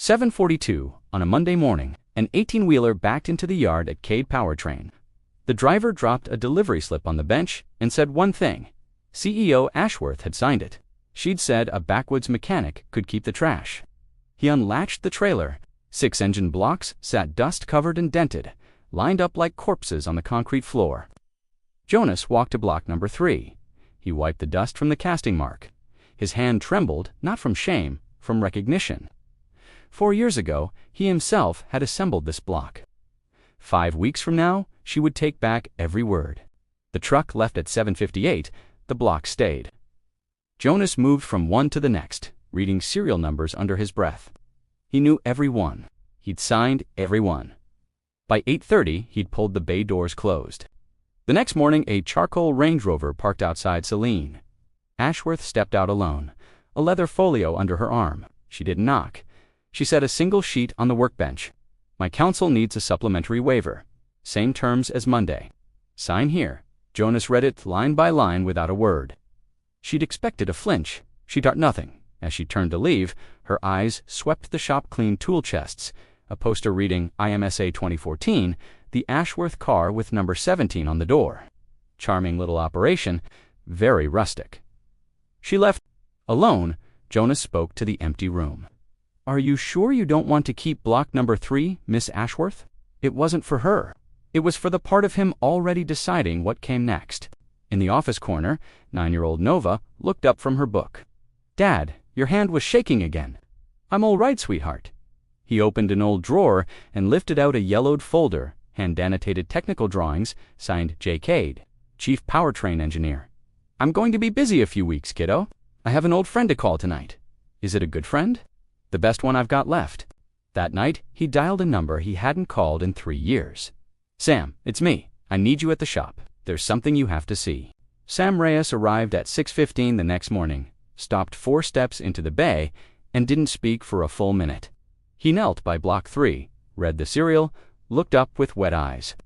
7:42 on a Monday morning, an 18-wheeler backed into the yard at Cade Powertrain. The driver dropped a delivery slip on the bench and said one thing. CEO Ashworth had signed it. She'd said a backwoods mechanic could keep the trash. He unlatched the trailer. 6 engine blocks sat dust-covered and dented, lined up like corpses on the concrete floor. Jonas walked to block number 3. He wiped the dust from the casting mark. His hand trembled, not from shame, from recognition. 4 years ago, he himself had assembled this block. 5 weeks from now, she would take back every word. The truck left at 7:58, the block stayed. Jonas moved from one to the next, reading serial numbers under his breath. He knew every one. He'd signed every one. By 8:30, he'd pulled the bay doors closed. The next morning, a charcoal Range Rover parked outside Celine. Ashworth stepped out alone, a leather folio under her arm. She didn't knock. She set a single sheet on the workbench. My counsel needs a supplementary waiver. Same terms as Monday. Sign here. Jonas read it line by line without a word. She'd expected a flinch. She got nothing. As she turned to leave, her eyes swept the shop-clean tool chests, a poster reading IMSA 2014, the Ashworth car with number 17 on the door. Charming little operation, very rustic. She left. Alone, Jonas spoke to the empty room. Are you sure you don't want to keep block number 3, Miss Ashworth? It wasn't for her. It was for the part of him already deciding what came next. In the office corner, 9-year-old Nova looked up from her book. Dad, your hand was shaking again. I'm all right, sweetheart. He opened an old drawer and lifted out a yellowed folder, hand-annotated technical drawings, signed J. Cade, Chief Powertrain Engineer. I'm going to be busy a few weeks, kiddo. I have an old friend to call tonight. Is it a good friend? The best one I've got left. That night, he dialed a number he hadn't called in 3 years. Sam, it's me. I need you at the shop. There's something you have to see. Sam Reyes arrived at 6:15 the next morning, stopped 4 steps into the bay, and didn't speak for a full minute. He knelt by block 3, read the serial, looked up with wet eyes.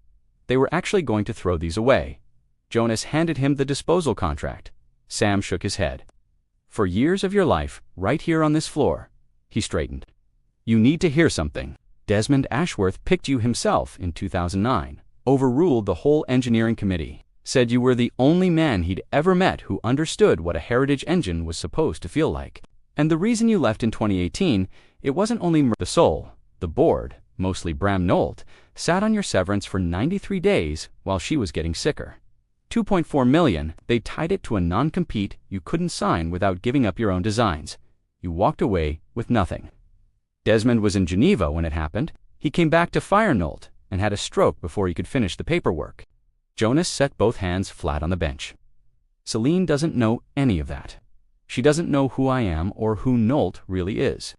They were actually going to throw these away. Jonas handed him the disposal contract. Sam shook his head. For years of your life, right here on this floor. He straightened. You need to hear something. Desmond Ashworth picked you himself in 2009, overruled the whole engineering committee, said you were the only man he'd ever met who understood what a heritage engine was supposed to feel like. And the reason you left in 2018, it wasn't only the soul. The board, mostly Bram Nolt, sat on your severance for 93 days while she was getting sicker. $2.4 million, they tied it to a non-compete you couldn't sign without giving up your own designs. You walked away with nothing. Desmond was in Geneva when it happened. He came back to fire Nolt and had a stroke before he could finish the paperwork. Jonas set both hands flat on the bench. Celine doesn't know any of that. She doesn't know who I am or who Nolt really is.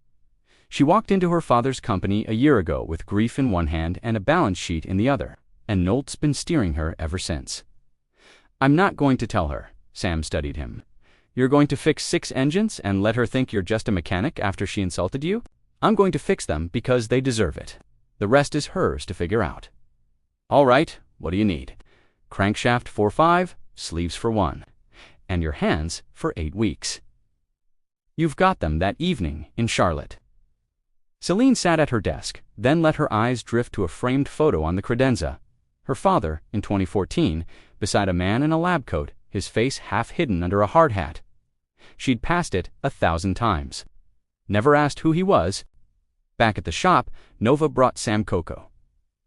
She walked into her father's company a year ago with grief in one hand and a balance sheet in the other, and Nolt's been steering her ever since. I'm not going to tell her, Sam studied him. You're going to fix 6 engines and let her think you're just a mechanic after she insulted you? I'm going to fix them because they deserve it. The rest is hers to figure out. All right, what do you need? Crankshaft for 5, sleeves for 1, and your hands for 8 weeks. You've got them that evening in Charlotte. Celine sat at her desk, then let her eyes drift to a framed photo on the credenza. Her father, in 2014, beside a man in a lab coat, his face half hidden under a hard hat. She'd passed it 1,000 times. Never asked who he was. Back at the shop, Nova brought Sam cocoa.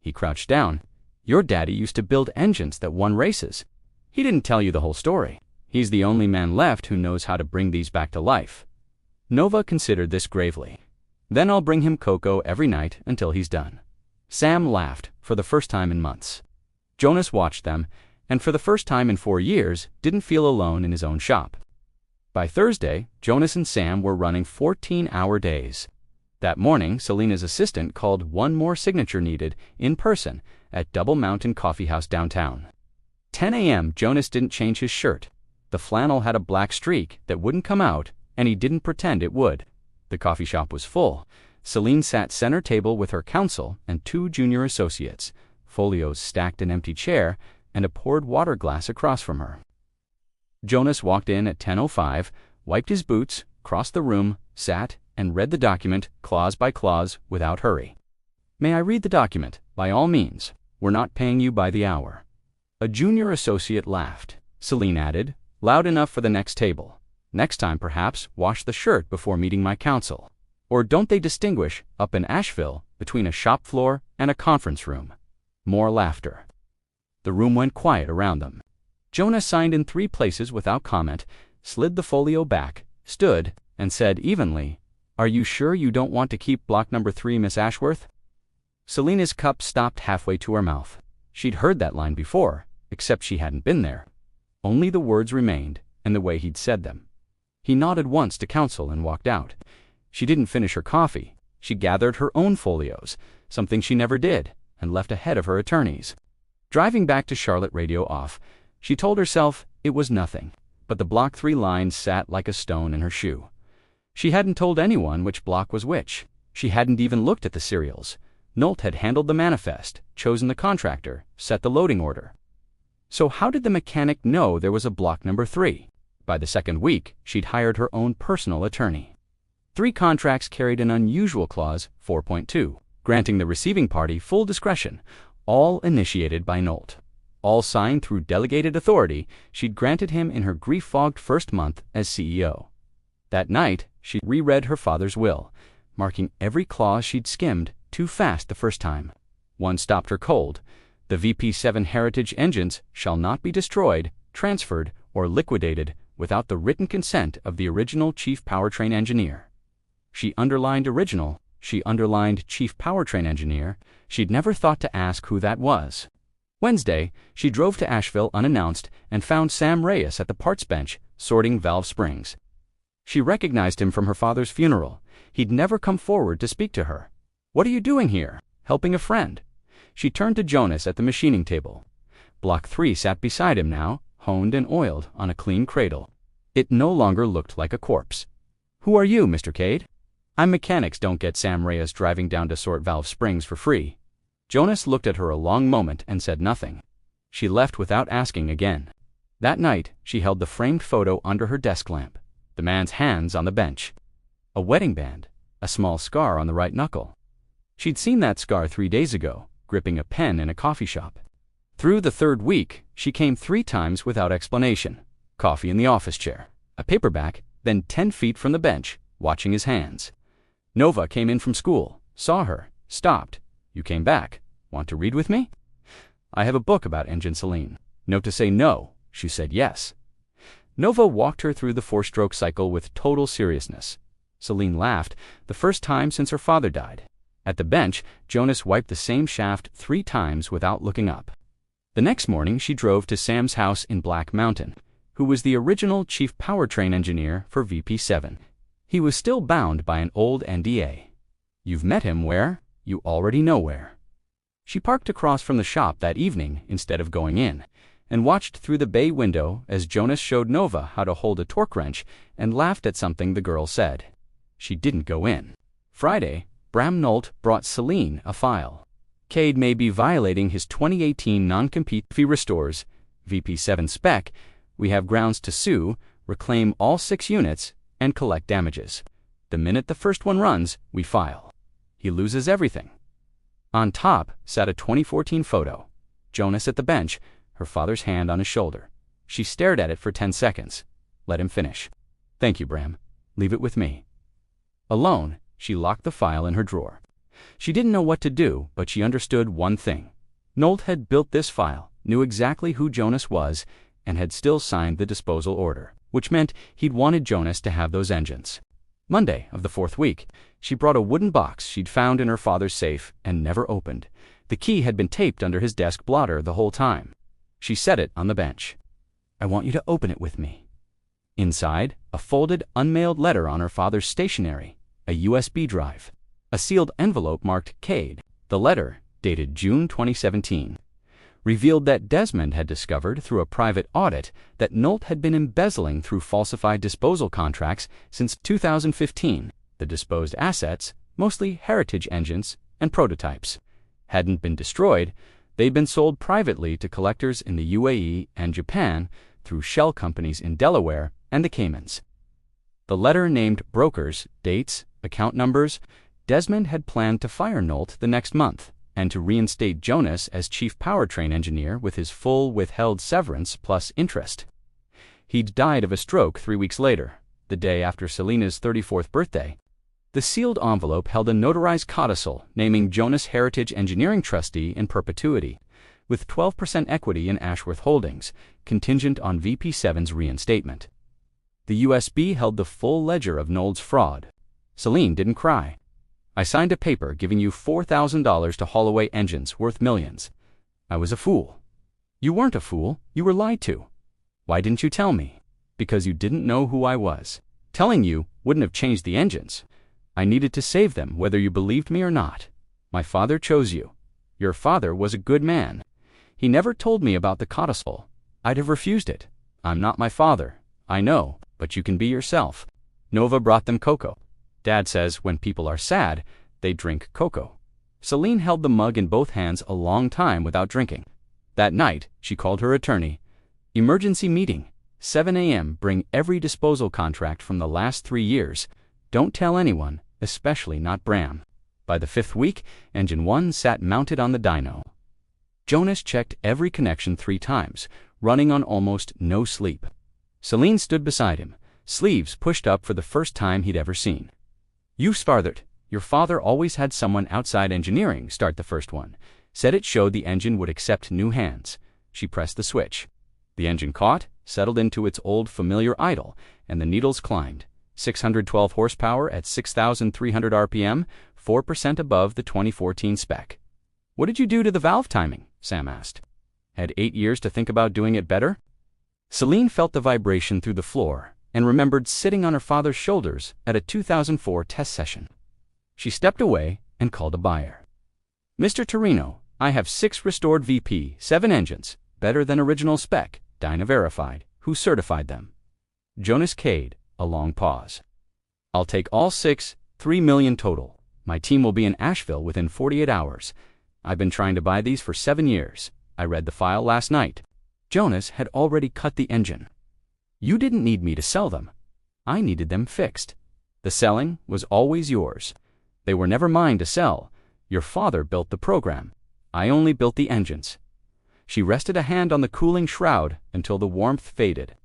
He crouched down. Your daddy used to build engines that won races. He didn't tell you the whole story. He's the only man left who knows how to bring these back to life. Nova considered this gravely. Then I'll bring him cocoa every night until he's done. Sam laughed for the first time in months. Jonas watched them, and for the first time in 4 years, didn't feel alone in his own shop. By Thursday, Jonas and Sam were running 14-hour days. That morning, Selena's assistant called one more signature needed in person at Double Mountain Coffee House downtown. 10 a.m. Jonas didn't change his shirt. The flannel had a black streak that wouldn't come out, and he didn't pretend it would. The coffee shop was full. Celine sat center table with her counsel and 2 junior associates, folios stacked an empty chair, and a poured water glass across from her. Jonas walked in at 10:05, wiped his boots, crossed the room, sat, and read the document clause by clause without hurry. "May I read the document? By all means. We're not paying you by the hour." A junior associate laughed. Celine added, loud enough for the next table, "Next time, perhaps, wash the shirt before meeting my counsel. Or don't they distinguish, up in Asheville, between a shop floor and a conference room?" More laughter. The room went quiet around them. Jonah signed in 3 places without comment, slid the folio back, stood, and said evenly, "Are you sure you don't want to keep block number 3, Miss Ashworth?" Selena's cup stopped halfway to her mouth. She'd heard that line before, except she hadn't been there. Only the words remained, and the way he'd said them. He nodded once to counsel and walked out. She didn't finish her coffee. She gathered her own folios, something she never did, and left ahead of her attorneys. Driving back to Charlotte Radio off, she told herself it was nothing, but the block 3 lines sat like a stone in her shoe. She hadn't told anyone which block was which. She hadn't even looked at the serials. Nolt had handled the manifest, chosen the contractor, set the loading order. So how did the mechanic know there was a block number 3? By the second week, she'd hired her own personal attorney. 3 contracts carried an unusual clause, 4.2, granting the receiving party full discretion, all initiated by Nolt. All signed through delegated authority she'd granted him in her grief-fogged first month as CEO. That night, she reread her father's will, marking every clause she'd skimmed too fast the first time. One stopped her cold. The VP7 Heritage engines shall not be destroyed, transferred, or liquidated without the written consent of the original chief powertrain engineer. She underlined original, she underlined chief powertrain engineer. She'd never thought to ask who that was. Wednesday, she drove to Asheville unannounced and found Sam Reyes at the parts bench, sorting valve springs. She recognized him from her father's funeral. He'd never come forward to speak to her. "What are you doing here?" "Helping a friend." She turned to Jonas at the machining table. Block 3 sat beside him now, honed and oiled on a clean cradle. It no longer looked like a corpse. "Who are you, Mr. Cade?" "I'm mechanics don't get Sam Reyes driving down to sort valve springs for free." Jonas looked at her a long moment and said nothing. She left without asking again. That night, she held the framed photo under her desk lamp, the man's hands on the bench. A wedding band, a small scar on the right knuckle. She'd seen that scar 3 days ago, gripping a pen in a coffee shop. Through the 3rd week, she came 3 times without explanation. Coffee in the office chair, a paperback, then 10 feet from the bench, watching his hands. Nova came in from school, saw her, stopped. "You came back. Want to read with me?" "I have a book about engine Celine." No to say no, she said yes. Nova walked her through the 4-stroke cycle with total seriousness. Celine laughed, the first time since her father died. At the bench, Jonas wiped the same shaft 3 times without looking up. The next morning, she drove to Sam's house in Black Mountain, who was the original chief powertrain engineer for VP7. He was still bound by an old NDA. You've met him where? You already know where. She parked across from the shop that evening instead of going in, and watched through the bay window as Jonas showed Nova how to hold a torque wrench and laughed at something the girl said. She didn't go in. Friday, Bram Nolt brought Celine a file. Cade may be violating his 2018 non-compete if he restores VP7 spec. We have grounds to sue, reclaim all 6 units, and collect damages. The minute the first one runs, we file. He loses everything. On top sat a 2014 photo. Jonas at the bench, her father's hand on his shoulder. She stared at it for 10 seconds. Let him finish. "Thank you, Bram. Leave it with me." Alone, she locked the file in her drawer. She didn't know what to do, but she understood one thing. Nolt had built this file, knew exactly who Jonas was, and had still signed the disposal order, which meant he'd wanted Jonas to have those engines. Monday of the 4th week, she brought a wooden box she'd found in her father's safe and never opened. The key had been taped under his desk blotter the whole time. She set it on the bench. "I want you to open it with me." Inside, a folded, unmailed letter on her father's stationery, a USB drive. A sealed envelope marked Cade. The letter, dated June 2017, revealed that Desmond had discovered through a private audit that Nolt had been embezzling through falsified disposal contracts since 2015. The disposed assets, mostly heritage engines and prototypes, hadn't been destroyed. They'd been sold privately to collectors in the UAE and Japan through shell companies in Delaware and the Caymans. The letter named brokers, dates, account numbers. Desmond had planned to fire Nolt the next month and to reinstate Jonas as chief powertrain engineer with his full withheld severance plus interest. He'd died of a stroke 3 weeks later, the day after Selena's 34th birthday. The sealed envelope held a notarized codicil naming Jonas Heritage Engineering trustee in perpetuity, with 12% equity in Ashworth Holdings, contingent on VP7's reinstatement. The USB held the full ledger of Nolt's fraud. Selene didn't cry. "I signed a paper giving you $4,000 to haul away engines worth millions. I was a fool." "You weren't a fool. You were lied to." "Why didn't you tell me?" "Because you didn't know who I was. Telling you wouldn't have changed the engines. I needed to save them whether you believed me or not. My father chose you. Your father was a good man. He never told me about the codicil. I'd have refused it. I'm not my father. I know, but you can be yourself." Nova brought them cocoa. Dad says when people are sad, they drink cocoa. Selene held the mug in both hands a long time without drinking. That night, she called her attorney. "Emergency meeting. 7 a.m. Bring every disposal contract from the last 3 years. Don't tell anyone, especially not Bram." By the 5th week, Engine 1 sat mounted on the dyno. Jonas checked every connection 3 times, running on almost no sleep. Selene stood beside him, sleeves pushed up for the first time he'd ever seen. "You started. Your father always had someone outside engineering start the first one. Said it showed the engine would accept new hands." She pressed the switch. The engine caught, settled into its old familiar idle, and the needles climbed. 612 horsepower at 6,300 RPM, 4% above the 2014 spec. "What did you do to the valve timing?" Sam asked. "Had 8 years to think about doing it better?" Selene felt the vibration through the floor and remembered sitting on her father's shoulders at a 2004 test session. She stepped away and called a buyer. "Mr. Torino, I have 6 restored VP7 engines, better than original spec, Dyna verified. Who certified them?" Jonas Cade, a long pause. "I'll take all 6, 3 million total. My team will be in Asheville within 48 hours. I've been trying to buy these for 7 years. I read the file last night." Jonas had already cut the engine. "You didn't need me to sell them. I needed them fixed. The selling was always yours. They were never mine to sell. Your father built the program. I only built the engines." She rested a hand on the cooling shroud until the warmth faded.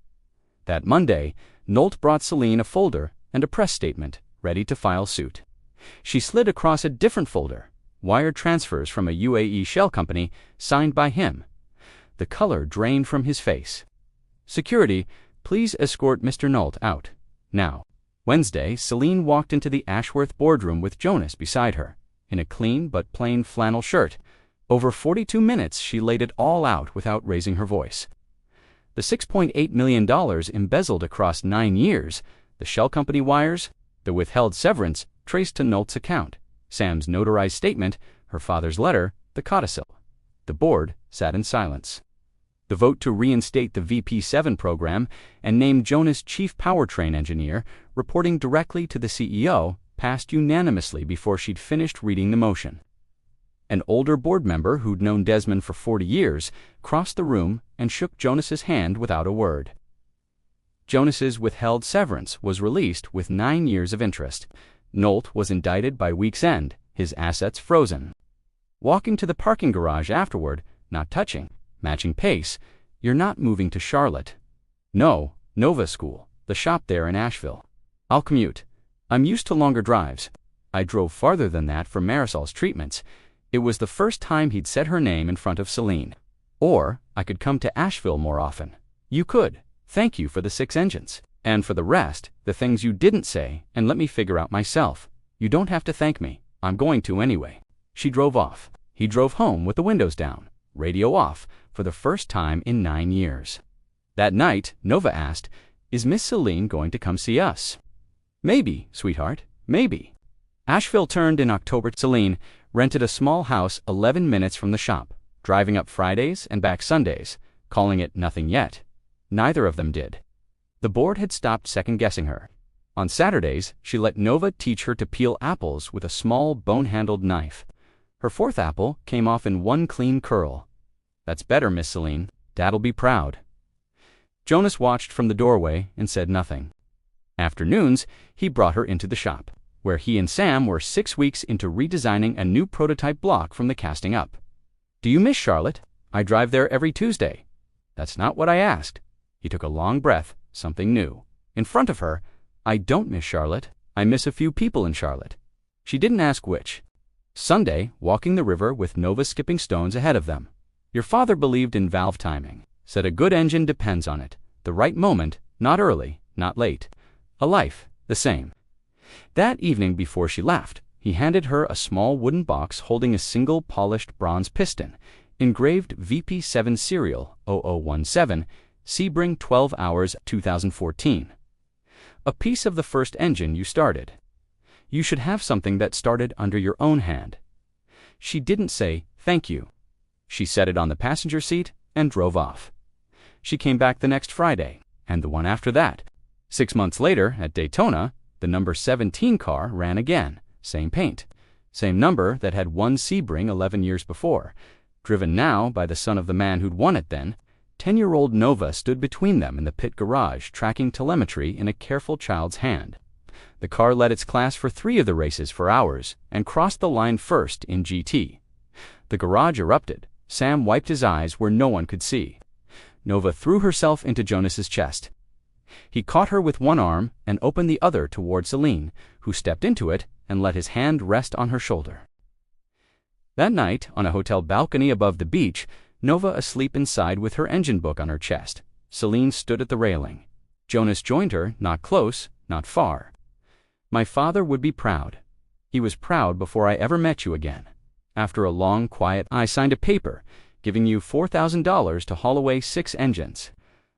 That Monday, Nolt brought Selene a folder and a press statement, ready to file suit. She slid across a different folder, wire transfers from a UAE shell company, signed by him. The color drained from his face. "Security, please escort Mr. Nolt out. Now." Wednesday, Selene walked into the Ashworth boardroom with Jonas beside her, in a clean but plain flannel shirt. Over 42 minutes she laid it all out without raising her voice. The $6.8 million embezzled across 9 years, the shell company wires, the withheld severance traced to Nolt's account, Sam's notarized statement, her father's letter, the codicil. The board sat in silence. The vote to reinstate the VP7 program and name Jonas chief powertrain engineer, reporting directly to the CEO, passed unanimously before she'd finished reading the motion. An older board member who'd known Desmond for 40 years crossed the room and shook Jonas's hand without a word. Jonas's withheld severance was released with 9 years of interest. Nolt was indicted by week's end, his assets frozen. Walking to the parking garage afterward, not touching, matching pace. "You're not moving to Charlotte." "No, Nova School, the shop there in Asheville. I'll commute. I'm used to longer drives." I drove farther than that for Marisol's treatments. It was the first time he'd said her name in front of Selene. "Or I could come to Asheville more often." "You could. Thank you for the 6 engines. And for the rest, the things you didn't say, and let me figure out myself. You don't have to thank me. I'm going to anyway." She drove off. He drove home with the windows down, radio off, for the first time in 9 years. That night, Nova asked, "Is Miss Selene going to come see us?" "Maybe, sweetheart, maybe." Asheville turned in October. Selene rented a small house 11 minutes from the shop, driving up Fridays and back Sundays, calling it nothing yet. Neither of them did. The board had stopped second-guessing her. On Saturdays, she let Nova teach her to peel apples with a small bone-handled knife. Her 4th apple came off in one clean curl. "That's better, Miss Selene. Dad'll be proud." Jonas watched from the doorway and said nothing. Afternoons, he brought her into the shop. where he and Sam were 6 weeks into redesigning a new prototype block from the casting up. "Do you miss Charlotte? I drive there every Tuesday." "That's not what I asked." He took a long breath, something new. In front of her, "I don't miss Charlotte. I miss a few people in Charlotte." She didn't ask which. Sunday, walking the river with Nova skipping stones ahead of them. "Your father believed in valve timing, said a good engine depends on it. The right moment, not early, not late. A life, the same." That evening before she left, he handed her a small wooden box holding a single polished bronze piston, engraved VP7 serial 0017, Sebring 12 hours 2014. "A piece of the first engine you started. You should have something that started under your own hand." She didn't say, "Thank you." She set it on the passenger seat and drove off. She came back the next Friday, and the one after that. 6 months later, at Daytona, the number 17 car ran again, same paint, same number that had won Sebring 11 years before. Driven now by the son of the man who'd won it then, 10-year-old Nova stood between them in the pit garage, tracking telemetry in a careful child's hand. The car led its class for 3 of the races for hours and crossed the line first in GT. The garage erupted. Sam wiped his eyes where no one could see. Nova threw herself into Jonas's chest. He caught her with one arm and opened the other toward Celine, who stepped into it and let his hand rest on her shoulder. That night, on a hotel balcony above the beach, Nova asleep inside with her engine book on her chest, Celine stood at the railing. Jonas joined her, not close, not far. "My father would be proud. He was proud before I ever met you again. After a long, quiet, I signed a paper giving you $4,000 to haul away 6 engines.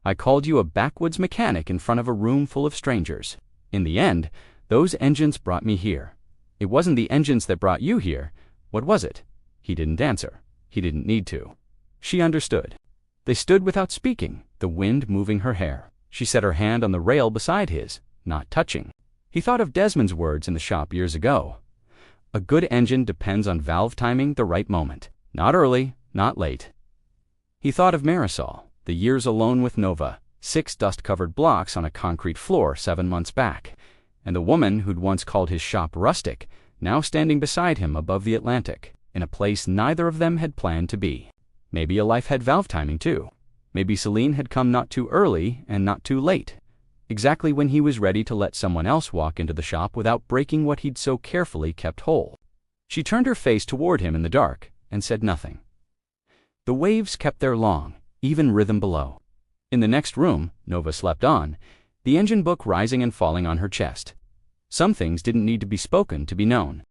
I called you a backwoods mechanic in front of a room full of strangers. In the end, those engines brought me here. It wasn't the engines that brought you here. What was it?" He didn't answer. He didn't need to. She understood. They stood without speaking, the wind moving her hair. She set her hand on the rail beside his, not touching. He thought of Desmond's words in the shop years ago. A good engine depends on valve timing the right moment. Not early, not late. He thought of Marisol, the years alone with Nova, 6 dust-covered blocks on a concrete floor 7 months back, and the woman who'd once called his shop rustic, now standing beside him above the Atlantic, in a place neither of them had planned to be. Maybe a life had valve timing too. Maybe Celine had come not too early and not too late, exactly when he was ready to let someone else walk into the shop without breaking what he'd so carefully kept whole. She turned her face toward him in the dark and said nothing. The waves kept their long, even rhythm below. In the next room, Nova slept on, the engine book rising and falling on her chest. Some things didn't need to be spoken to be known.